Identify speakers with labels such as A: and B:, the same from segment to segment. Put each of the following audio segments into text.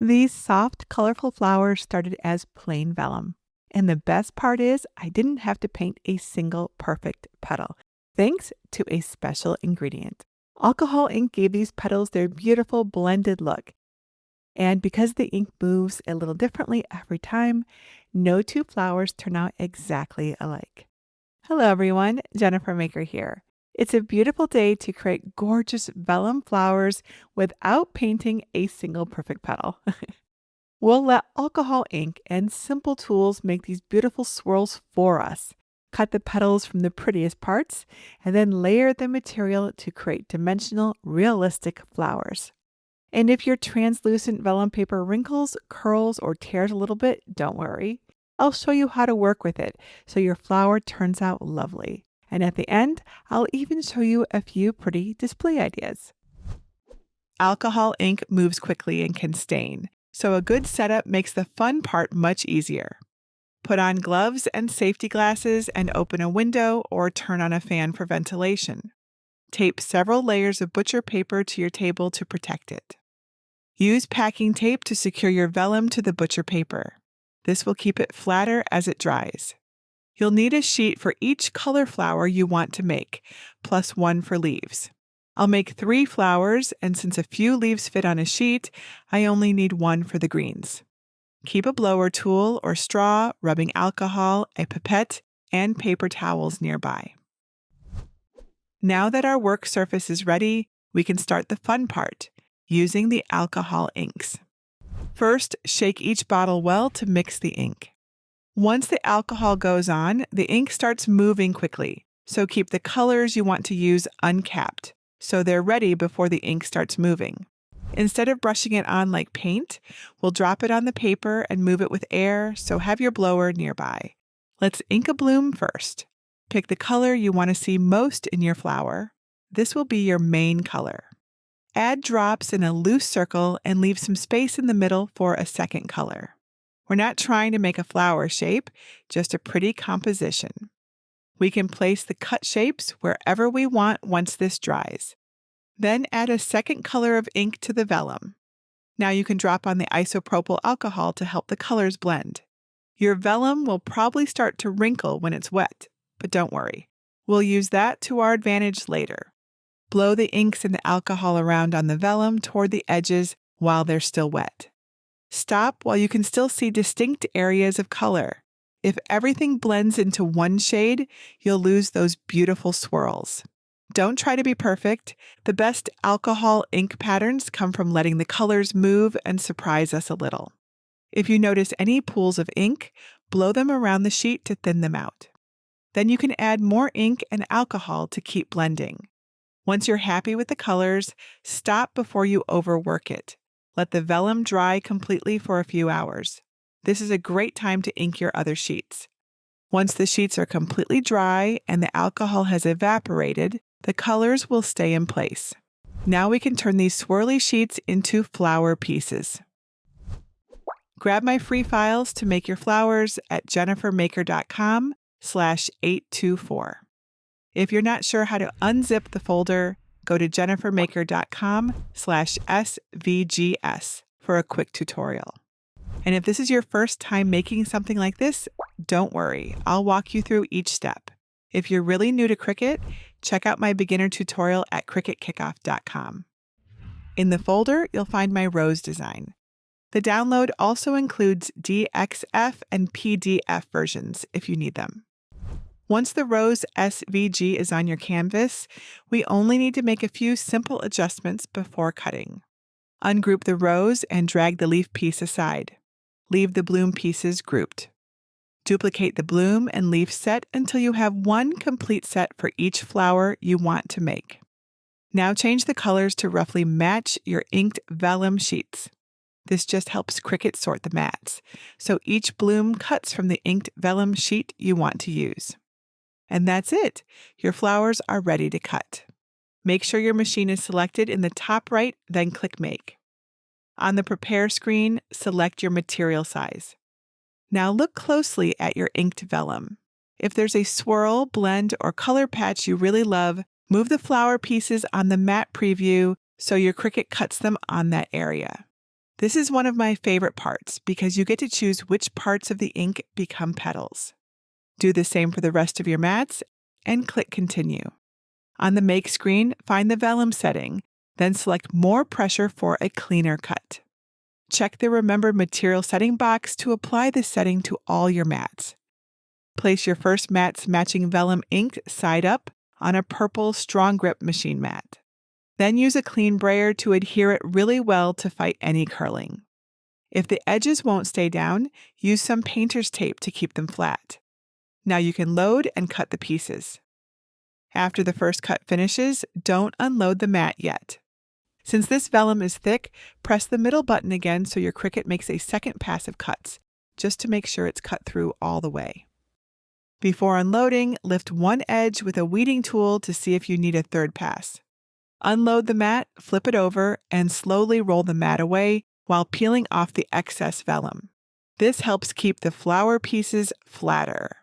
A: These soft, colorful flowers started as plain vellum. And the best part is I didn't have to paint a single perfect petal, thanks to a special ingredient. Alcohol ink gave these petals their beautiful blended look. And because the ink moves a little differently every time, no two flowers turn out exactly alike. Hello everyone, Jennifer Maker here. It's a beautiful day to create gorgeous vellum flowers without painting a single perfect petal. We'll let alcohol ink and simple tools make these beautiful swirls for us. Cut the petals from the prettiest parts, and then layer the material to create dimensional, realistic flowers. And if your translucent vellum paper wrinkles, curls, or tears a little bit, don't worry. I'll show you how to work with it so your flower turns out lovely. And at the end, I'll even show you a few pretty display ideas. Alcohol ink moves quickly and can stain, so a good setup makes the fun part much easier. Put on gloves and safety glasses and open a window or turn on a fan for ventilation. Tape several layers of butcher paper to your table to protect it. Use packing tape to secure your vellum to the butcher paper. This will keep it flatter as it dries. You'll need a sheet for each color flower you want to make, plus one for leaves. I'll make 3 flowers, and since a few leaves fit on a sheet, I only need 1 for the greens. Keep a blower tool or straw, rubbing alcohol, a pipette, and paper towels nearby. Now that our work surface is ready, we can start the fun part, using the alcohol inks. First, shake each bottle well to mix the ink. Once the alcohol goes on, the ink starts moving quickly, so keep the colors you want to use uncapped, so they're ready before the ink starts moving. Instead of brushing it on like paint, we'll drop it on the paper and move it with air, so have your blower nearby. Let's ink a bloom first. Pick the color you want to see most in your flower. This will be your main color. Add drops in a loose circle and leave some space in the middle for a second color. We're not trying to make a flower shape, just a pretty composition. We can place the cut shapes wherever we want once this dries. Then add a second color of ink to the vellum. Now you can drop on the isopropyl alcohol to help the colors blend. Your vellum will probably start to wrinkle when it's wet, but don't worry. We'll use that to our advantage later. Blow the inks and the alcohol around on the vellum toward the edges while they're still wet. Stop while you can still see distinct areas of color. If everything blends into one shade, you'll lose those beautiful swirls. Don't try to be perfect. The best alcohol ink patterns come from letting the colors move and surprise us a little. If you notice any pools of ink, blow them around the sheet to thin them out. Then you can add more ink and alcohol to keep blending. Once you're happy with the colors, stop before you overwork it. Let the vellum dry completely for a few hours. This is a great time to ink your other sheets. Once the sheets are completely dry and the alcohol has evaporated, the colors will stay in place. Now we can turn these swirly sheets into flower pieces. Grab my free files to make your flowers at jennifermaker.com/824. If you're not sure how to unzip the folder, go to jennifermaker.com/svgs for a quick tutorial. And if this is your first time making something like this, don't worry, I'll walk you through each step. If you're really new to Cricut, check out my beginner tutorial at cricutkickoff.com. In the folder, you'll find my rose design. The download also includes DXF and PDF versions if you need them. Once the rose SVG is on your canvas, we only need to make a few simple adjustments before cutting. Ungroup the rose and drag the leaf piece aside. Leave the bloom pieces grouped. Duplicate the bloom and leaf set until you have one complete set for each flower you want to make. Now change the colors to roughly match your inked vellum sheets. This just helps Cricut sort the mats, so each bloom cuts from the inked vellum sheet you want to use. And that's it. Your flowers are ready to cut. Make sure your machine is selected in the top right, then click Make. On the Prepare screen, select your material size. Now look closely at your inked vellum. If there's a swirl, blend, or color patch you really love, move the flower pieces on the mat preview so your Cricut cuts them on that area. This is one of my favorite parts because you get to choose which parts of the ink become petals. Do the same for the rest of your mats and click Continue. On the Make screen, find the vellum setting, then select More Pressure for a cleaner cut. Check the Remember Material setting box to apply this setting to all your mats. Place your first mat's matching vellum ink side up on a purple strong grip machine mat. Then use a clean brayer to adhere it really well to fight any curling. If the edges won't stay down, use some painter's tape to keep them flat. Now you can load and cut the pieces. After the first cut finishes, don't unload the mat yet. Since this vellum is thick, press the middle button again so your Cricut makes a second pass of cuts, just to make sure it's cut through all the way. Before unloading, lift one edge with a weeding tool to see if you need a third pass. Unload the mat, flip it over, and slowly roll the mat away while peeling off the excess vellum. This helps keep the flower pieces flatter.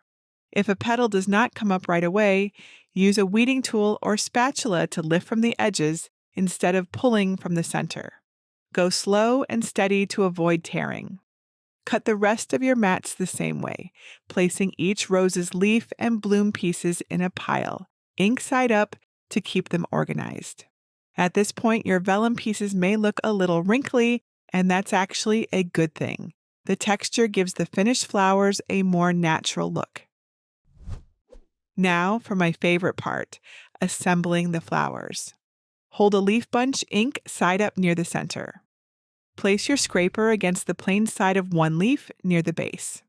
A: If a petal does not come up right away, use a weeding tool or spatula to lift from the edges instead of pulling from the center. Go slow and steady to avoid tearing. Cut the rest of your mats the same way, placing each rose's leaf and bloom pieces in a pile, ink side up, to keep them organized. At this point, your vellum pieces may look a little wrinkly, and that's actually a good thing. The texture gives the finished flowers a more natural look. Now for my favorite part, assembling the flowers. Hold a leaf bunch ink side up near the center. Place your scraper against the plain side of one leaf near the base.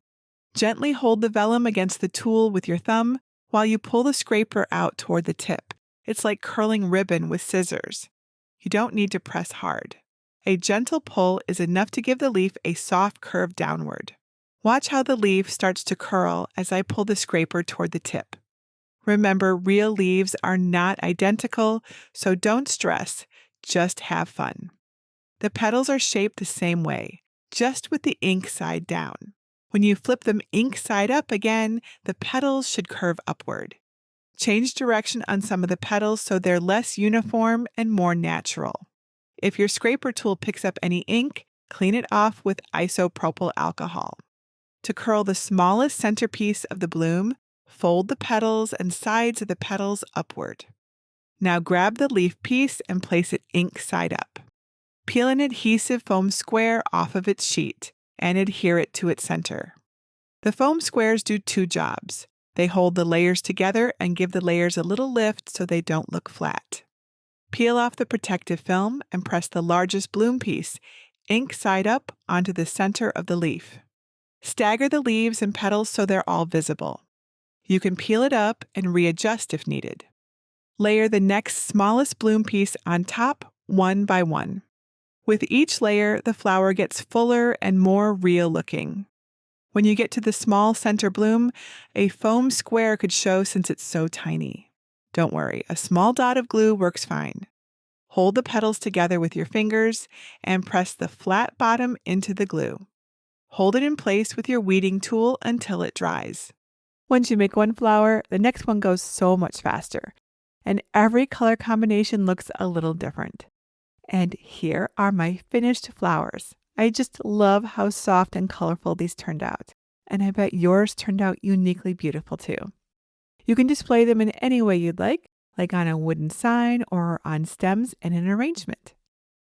A: Gently hold the vellum against the tool with your thumb while you pull the scraper out toward the tip. It's like curling ribbon with scissors. You don't need to press hard. A gentle pull is enough to give the leaf a soft curve downward. Watch how the leaf starts to curl as I pull the scraper toward the tip. Remember, real leaves are not identical, so don't stress, just have fun. The petals are shaped the same way, just with the ink side down. When you flip them ink side up again, the petals should curve upward. Change direction on some of the petals so they're less uniform and more natural. If your scraper tool picks up any ink, clean it off with isopropyl alcohol. To curl the smallest centerpiece of the bloom, fold the petals and sides of the petals upward. Now grab the leaf piece and place it ink side up. Peel an adhesive foam square off of its sheet and adhere it to its center. The foam squares do two jobs. They hold the layers together and give the layers a little lift so they don't look flat. Peel off the protective film and press the largest bloom piece, ink side up, onto the center of the leaf. Stagger the leaves and petals so they're all visible. You can peel it up and readjust if needed. Layer the next smallest bloom piece on top, one by one. With each layer, the flower gets fuller and more real looking. When you get to the small center bloom, a foam square could show since it's so tiny. Don't worry, a small dot of glue works fine. Hold the petals together with your fingers and press the flat bottom into the glue. Hold it in place with your weeding tool until it dries. Once you make one flower, the next one goes so much faster, and every color combination looks a little different. And here are my finished flowers. I just love how soft and colorful these turned out, and I bet yours turned out uniquely beautiful too. You can display them in any way you'd like on a wooden sign or on stems in an arrangement.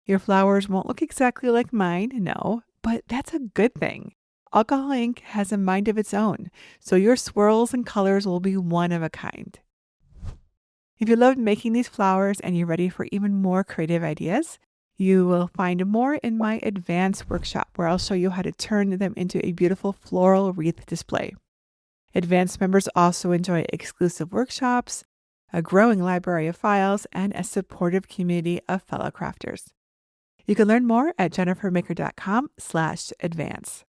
A: Your flowers won't look exactly like mine, no, but that's a good thing. Alcohol ink has a mind of its own, so your swirls and colors will be one of a kind. If you loved making these flowers and you're ready for even more creative ideas, you will find more in my advanced workshop where I'll show you how to turn them into a beautiful floral wreath display. Advanced members also enjoy exclusive workshops, a growing library of files, and a supportive community of fellow crafters. You can learn more at jennifermaker.com/advance.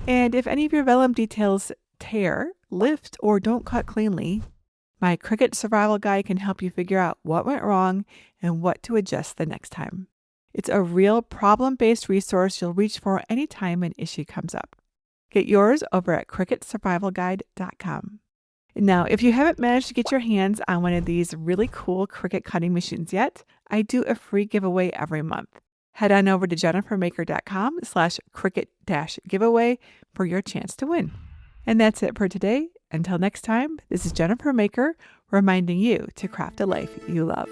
A: And if any of your vellum details tear, lift, or don't cut cleanly, my Cricut survival guide can help you figure out what went wrong and what to adjust the next time. It's a real problem-based resource you'll reach for anytime an issue comes up. Get yours over at CricutSurvivalGuide.com. Now, if you haven't managed to get your hands on one of these really cool Cricut cutting machines yet, I do a free giveaway every month. Head on over to jennifermaker.com/Cricut-giveaway for your chance to win. And that's it for today. Until next time, this is Jennifer Maker reminding you to craft a life you love.